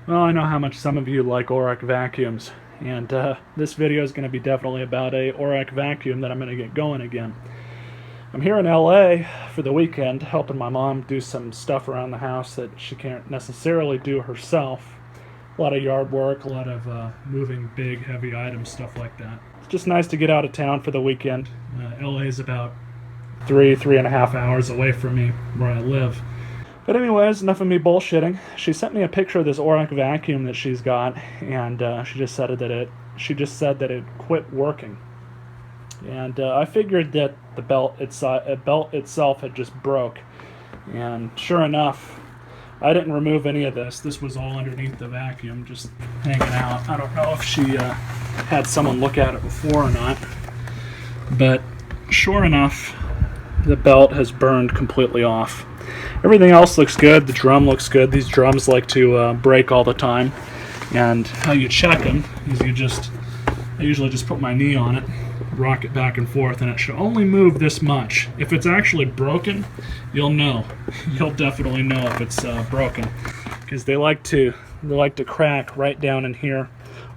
Well, I know how much some of you like Oreck vacuums, and this video is going to be definitely about a Oreck vacuum that I'm going to get going again. I'm here in LA for the weekend helping my mom do some stuff around the house that she can't necessarily do herself. A lot of yard work, a lot of moving big, heavy items, stuff like that. It's just nice to get out of town for the weekend. LA is about 3.5 hours away from me where I live. But anyways, enough of me bullshitting. She sent me a picture of this Oreck vacuum that she's got, and she just said that it quit working. And I figured that the belt itself had just broke. And sure enough, I didn't remove any of this. This was all underneath the vacuum, just hanging out. I don't know if she had someone look at it before or not. But sure enough, the belt has burned completely off. Everything else looks good. The drum looks good. These drums like to break all the time. And how you check them is I usually just put my knee on it, rock it back and forth, and it should only move this much. If it's actually broken, you'll know. You'll definitely know if it's broken, because they like to crack right down in here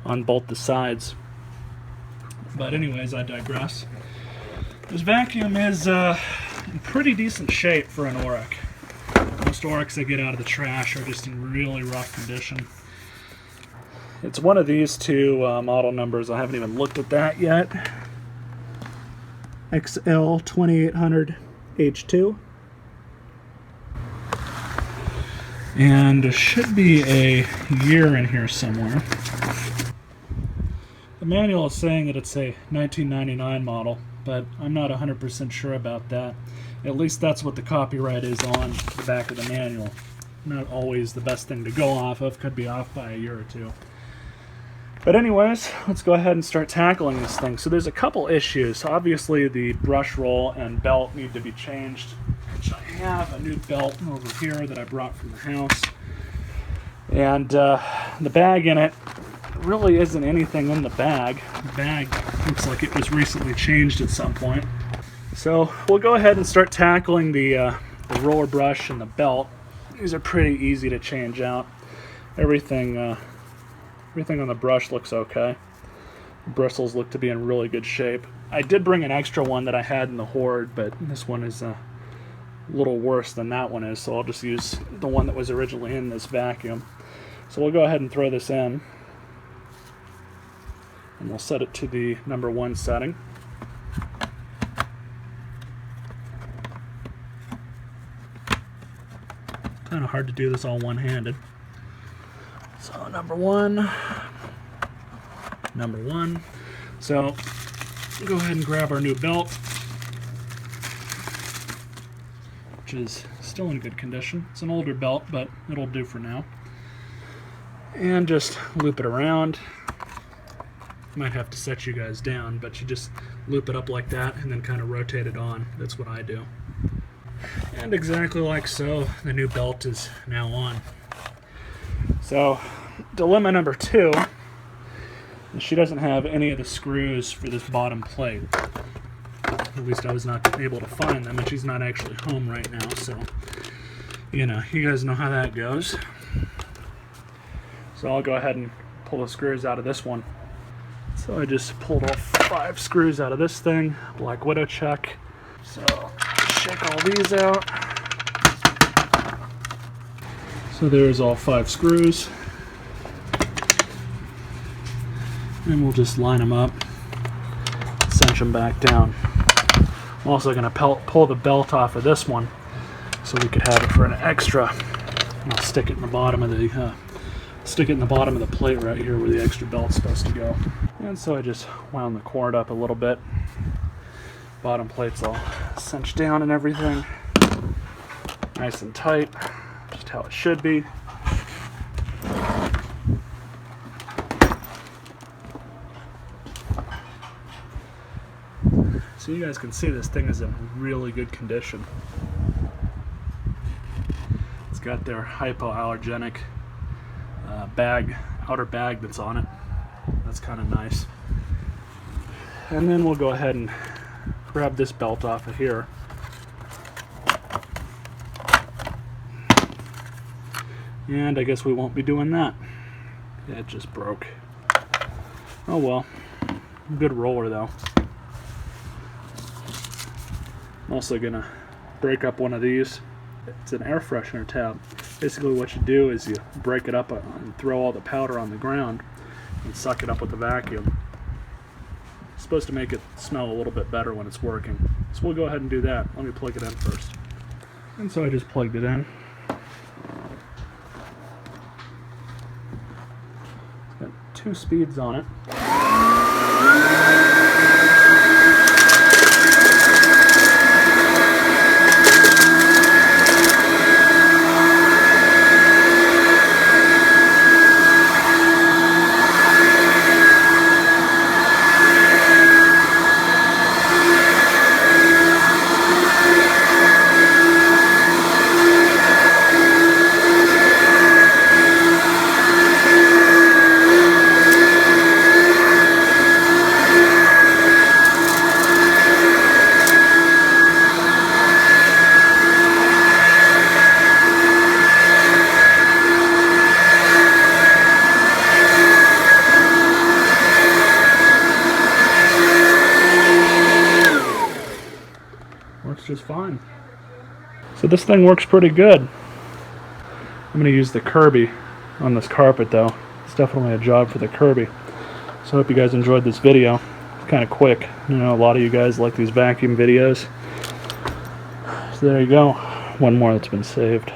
on both the sides. But anyways, I digress. This vacuum is in pretty decent shape for an Oreck. Most Orecks that get out of the trash are just in really rough condition. It's one of these two model numbers. I haven't even looked at that yet. XL 2800 H2. And there should be a year in here somewhere. The manual is saying that it's a 1999 model, but I'm not 100% sure about that. At least that's what the copyright is on the back of the manual. Not always the best thing to go off of, could be off by a year or two. But anyways, let's go ahead and start tackling this thing. So there's a couple issues. Obviously the brush roll and belt need to be changed, which I have a new belt over here that I brought from the house. And the bag in it really isn't anything in the bag. The bag looks like it was recently changed at some point. So we'll go ahead and start tackling the roller brush and the belt. These are pretty easy to change out. Everything on the brush looks okay. The bristles look to be in really good shape. I did bring an extra one that I had in the Horde, but this one is a little worse than that one is, so I'll just use the one that was originally in this vacuum. So we'll go ahead and throw this in, and we'll set it to the number 1 setting. Kind of hard to do this all one-handed. So number one. So go ahead and grab our new belt, which is still in good condition. It's an older belt, but it'll do for now. And just loop it around. Might have to set you guys down, but you just loop it up like that and then kind of rotate it on. That's what I do. And exactly like so, the new belt is now on. So, dilemma number 2 is she doesn't have any of the screws for this bottom plate. At least I was not able to find them, and she's not actually home right now, so, you know, you guys know how that goes. So I'll go ahead and pull the screws out of this one. So I just pulled all 5 screws out of this thing, Black Widow check. So shake all these out. So there's all 5 screws. And we'll just line them up, cinch them back down. I'm also going to pull the belt off of this one so we could have it for an extra. And I'll stick it in the bottom of the plate right here where the extra belt's supposed to go. And so I just wound the cord up a little bit. Bottom plate's all cinched down and everything. Nice and tight, just how it should be. So you guys can see this thing is in really good condition. It's got their hypoallergenic outer bag that's on it. That's kind of nice. And then we'll go ahead and grab this belt off of here. And I guess we won't be doing that. It just broke. Oh well. Good roller though. I'm also gonna break up one of these. It's an air freshener tab. Basically what you do is you break it up and throw all the powder on the ground and suck it up with the vacuum. It's supposed to make it smell a little bit better when it's working. So we'll go ahead and do that. Let me plug it in first. And so I just plugged it in. It's got 2 speeds on it. Works just fine. So this thing works pretty good. I'm going to use the Kirby on this carpet though. It's definitely a job for the Kirby. So I hope you guys enjoyed this video. It's kind of quick. I know a lot of you guys like these vacuum videos. So there you go. One more that's been saved.